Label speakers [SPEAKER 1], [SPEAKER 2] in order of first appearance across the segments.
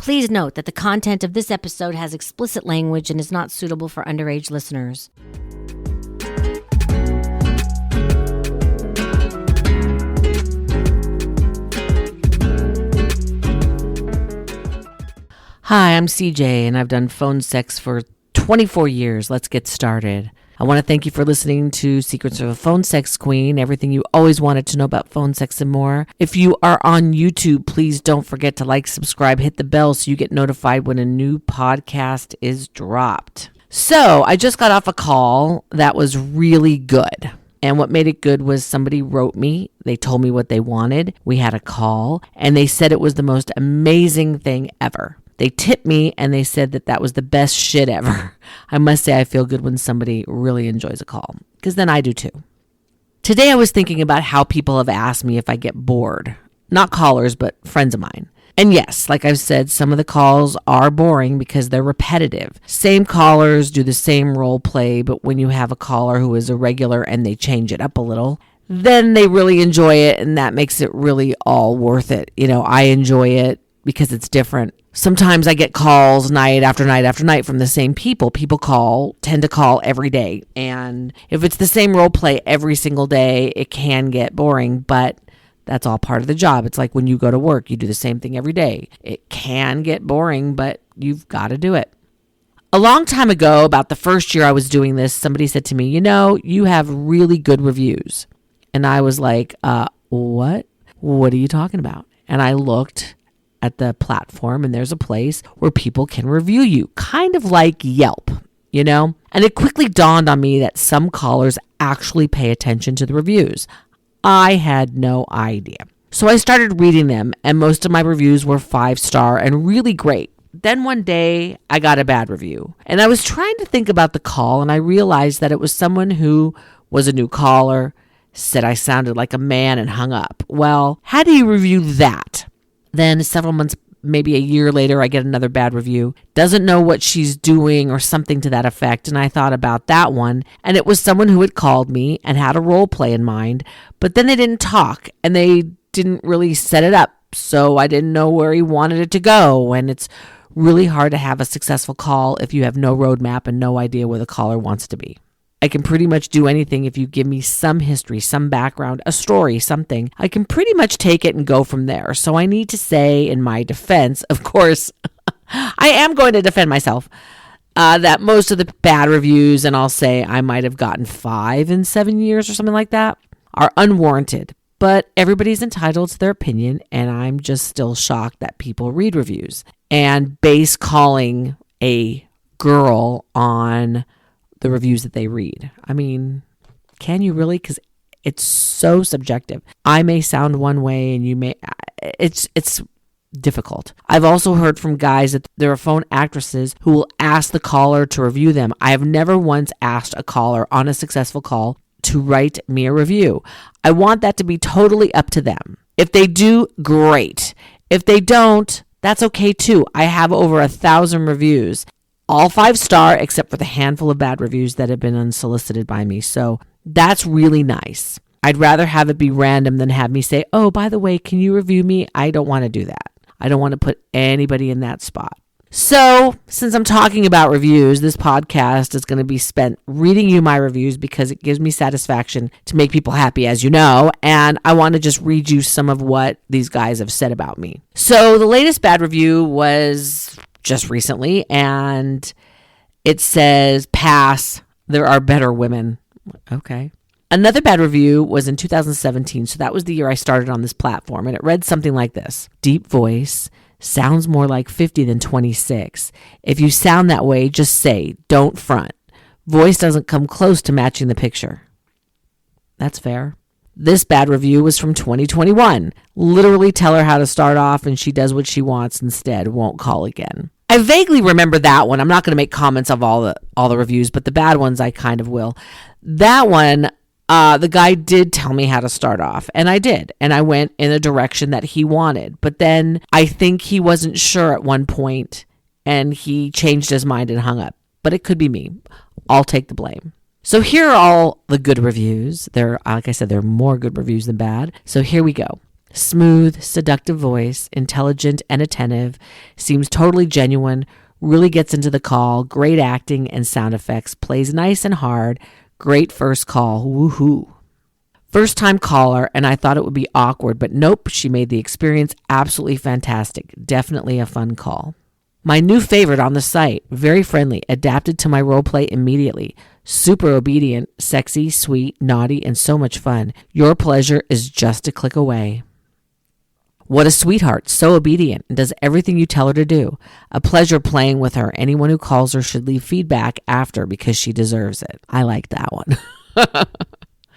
[SPEAKER 1] Please note that the content of this episode has explicit language and is not suitable for underage listeners. Hi, I'm CJ, and I've done phone sex for 24 years. Let's get started. I want to thank you for listening to Secrets of a Phone Sex Queen, everything you always wanted to know about phone sex and more. If you are on YouTube, please don't forget to like, subscribe, hit the bell so you get notified when a new podcast is dropped. So I just got off a call that was really good. And what made it good was somebody wrote me. They told me what they wanted. We had a call, and they said it was the most amazing thing ever. They tipped me and they said that was the best shit ever. I must say I feel good when somebody really enjoys a call, because then I do too. Today I was thinking about how people have asked me if I get bored. Not callers, but friends of mine. And yes, like I've said, some of the calls are boring because they're repetitive. Same callers do the same role play, but when you have a caller who is a regular and they change it up a little, then they really enjoy it, and that makes it really all worth it. You know, I enjoy it because it's different. Sometimes I get calls night after night after night from the same people. People tend to call every day. And if it's the same role play every single day, it can get boring, but that's all part of the job. It's like when you go to work, you do the same thing every day. It can get boring, but you've got to do it. A long time ago, about the first year I was doing this, somebody said to me, you have really good reviews. And I was like, what? What are you talking about? And I looked at the platform, and there's a place where people can review you, kind of like Yelp, And it quickly dawned on me that some callers actually pay attention to the reviews. I had no idea. So I started reading them, and most of my reviews were 5-star and really great. Then one day I got a bad review, and I was trying to think about the call, and I realized that it was someone who was a new caller, said I sounded like a man, and hung up. Well, how do you review that? Then several months, maybe a year later, I get another bad review. Doesn't know what she's doing or something to that effect. And I thought about that one. And it was someone who had called me and had a role play in mind. But then they didn't talk and they didn't really set it up. So I didn't know where he wanted it to go. And it's really hard to have a successful call if you have no roadmap and no idea where the caller wants to be. I can pretty much do anything if you give me some history, some background, a story, something. I can pretty much take it and go from there. So I need to say in my defense, of course, I am going to defend myself, that most of the bad reviews, and I'll say I might have gotten 5 in 7 years or something like that, are unwarranted. But everybody's entitled to their opinion, and I'm just still shocked that people read reviews and base calling a girl on the reviews that they read. I mean, can you really? Because it's so subjective. I may sound one way and you may, it's difficult. I've also heard from guys that there are phone actresses who will ask the caller to review them. I have never once asked a caller on a successful call to write me a review. I want that to be totally up to them. If they do, great. If they don't, that's okay too. I have over 1,000 reviews. All 5-star except for the handful of bad reviews that have been unsolicited by me. So that's really nice. I'd rather have it be random than have me say, oh, by the way, can you review me? I don't want to do that. I don't want to put anybody in that spot. So since I'm talking about reviews, this podcast is going to be spent reading you my reviews because it gives me satisfaction to make people happy, as you know. And I want to just read you some of what these guys have said about me. So the latest bad review was just recently, and it says, pass, there are better women. Okay. Another bad review was in 2017, so that was the year I started on this platform, and it read something like this. Deep voice, sounds more like 50 than 26. If you sound that way, just say, don't front. Voice doesn't come close to matching the picture. That's fair. This bad review was from 2021. Literally tell her how to start off and she does what she wants instead, won't call again. I vaguely remember that one. I'm not going to make comments of all the reviews, but the bad ones I kind of will. That one, the guy did tell me how to start off, and I did. And I went in a direction that he wanted. But then I think he wasn't sure at one point and he changed his mind and hung up. But it could be me. I'll take the blame. So here are all the good reviews. Like I said, there are more good reviews than bad. So here we go. Smooth, seductive voice, intelligent and attentive, seems totally genuine, really gets into the call, great acting and sound effects, plays nice and hard, great first call, woohoo. First time caller, and I thought it would be awkward, but nope, she made the experience absolutely fantastic. Definitely a fun call. My new favorite on the site, very friendly, adapted to my role play immediately. Super obedient, sexy, sweet, naughty, and so much fun. Your pleasure is just a click away. What a sweetheart, so obedient, and does everything you tell her to do. A pleasure playing with her. Anyone who calls her should leave feedback after because she deserves it. I like that one.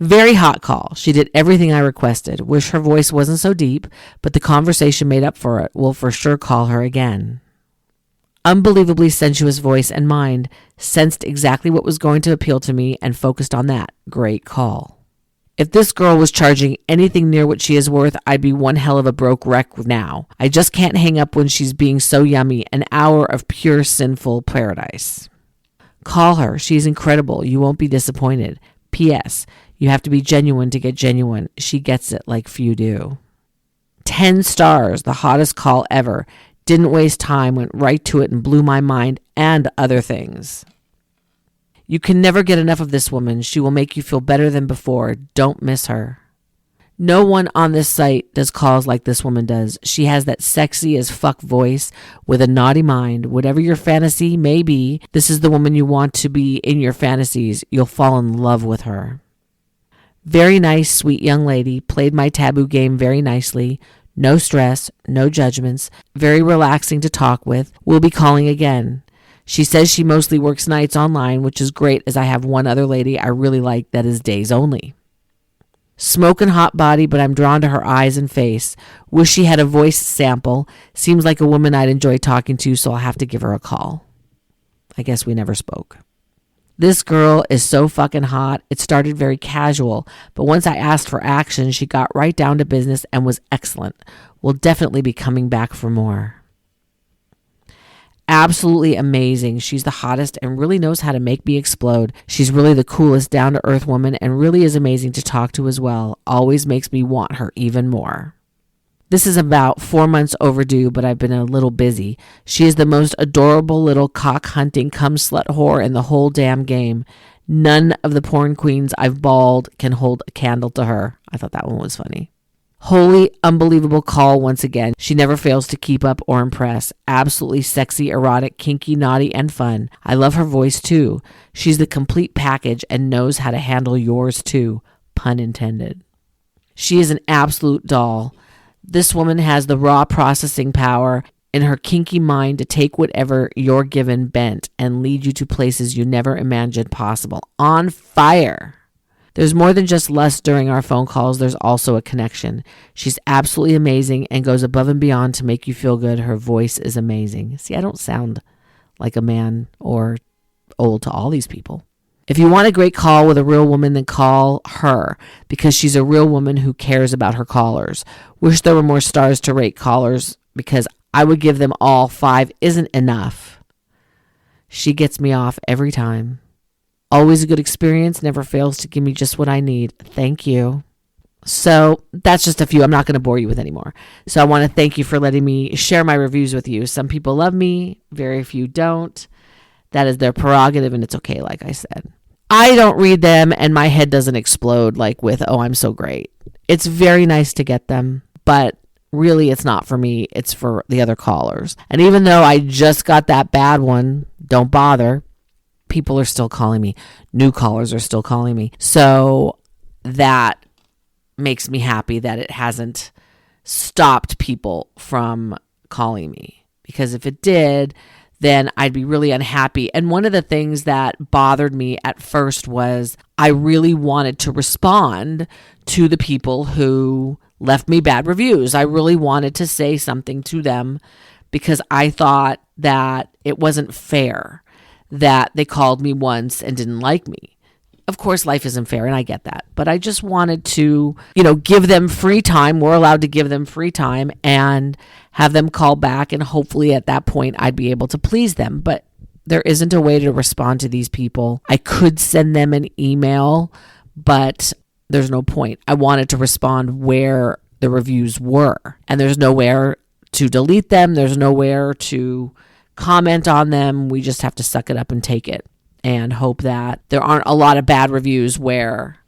[SPEAKER 1] Very hot call. She did everything I requested. Wish her voice wasn't so deep, but the conversation made up for it. Will for sure call her again. Unbelievably sensuous voice and mind. Sensed exactly what was going to appeal to me and focused on that. Great call. If this girl was charging anything near what she is worth, I'd be one hell of a broke wreck now. I just can't hang up when she's being so yummy. An hour of pure sinful paradise. Call her. She's incredible. You won't be disappointed. P.S. You have to be genuine to get genuine. She gets it like few do. 10 stars. The hottest call ever. Didn't waste time. Went right to it and blew my mind and other things. You can never get enough of this woman. She will make you feel better than before. Don't miss her. No one on this site does calls like this woman does. She has that sexy as fuck voice with a naughty mind. Whatever your fantasy may be, this is the woman you want to be in your fantasies. You'll fall in love with her. Very nice, sweet young lady. Played my taboo game very nicely. No stress, no judgments. Very relaxing to talk with. We'll be calling again. She says she mostly works nights online, which is great as I have one other lady I really like that is days only. Smoking hot body, but I'm drawn to her eyes and face. Wish she had a voice sample. Seems like a woman I'd enjoy talking to, so I'll have to give her a call. I guess we never spoke. This girl is so fucking hot. It started very casual, but once I asked for action, she got right down to business and was excellent. We'll definitely be coming back for more. Absolutely amazing. She's the hottest and really knows how to make me explode. She's really the coolest down-to-earth woman and really is amazing to talk to as well. Always makes me want her even more. This is about 4 months overdue, but I've been a little busy. She is the most adorable little cock-hunting cum-slut whore in the whole damn game. None of the porn queens I've balled can hold a candle to her. I thought that one was funny. Wholly unbelievable call once again. She never fails to keep up or impress. Absolutely sexy, erotic, kinky, naughty, and fun. I love her voice too. She's the complete package and knows how to handle yours too. Pun intended. She is an absolute doll. This woman has the raw processing power in her kinky mind to take whatever you're given bent and lead you to places you never imagined possible. On fire. There's more than just lust during our phone calls. There's also a connection. She's absolutely amazing and goes above and beyond to make you feel good. Her voice is amazing. See, I don't sound like a man or old to all these people. If you want a great call with a real woman, then call her because she's a real woman who cares about her callers. Wish there were more stars to rate callers because I would give them all 5 isn't enough. She gets me off every time. Always a good experience, never fails to give me just what I need. Thank you. So that's just a few. I'm not going to bore you with any more. So I want to thank you for letting me share my reviews with you. Some people love me, very few don't. That is their prerogative and it's okay, like I said. I don't read them and my head doesn't explode like with, oh, I'm so great. It's very nice to get them, but really it's not for me. It's for the other callers. And even though I just got that bad one, don't bother. People are still calling me. New callers are still calling me. So that makes me happy that it hasn't stopped people from calling me. Because if it did, then I'd be really unhappy. And one of the things that bothered me at first was I really wanted to respond to the people who left me bad reviews. I really wanted to say something to them because I thought that it wasn't fair that they called me once and didn't like me. Of course, life isn't fair, and I get that. But I just wanted to, give them free time. We're allowed to give them free time and have them call back. And hopefully at that point, I'd be able to please them. But there isn't a way to respond to these people. I could send them an email, but there's no point. I wanted to respond where the reviews were. And there's nowhere to delete them. There's nowhere to comment on them. We just have to suck it up and take it and hope that there aren't a lot of bad reviews where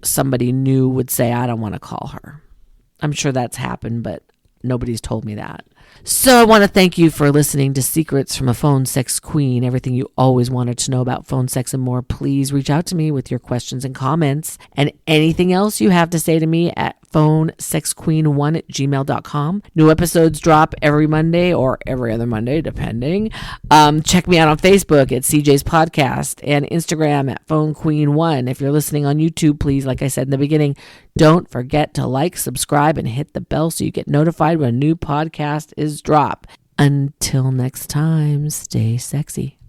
[SPEAKER 1] somebody new would say, I don't want to call her. I'm sure that's happened, but nobody's told me that. So I want to thank you for listening to Secrets from a Phone Sex Queen, everything you always wanted to know about phone sex and more. Please reach out to me with your questions and comments and anything else you have to say to me at phonesexqueen1@gmail.com. New episodes drop every Monday or every other Monday, depending. Check me out on Facebook at CJ's Podcast and Instagram at PhoneQueen1. If you're listening on YouTube, please, like I said in the beginning, don't forget to like, subscribe, and hit the bell so you get notified when a new podcast is dropped. Until next time, stay sexy.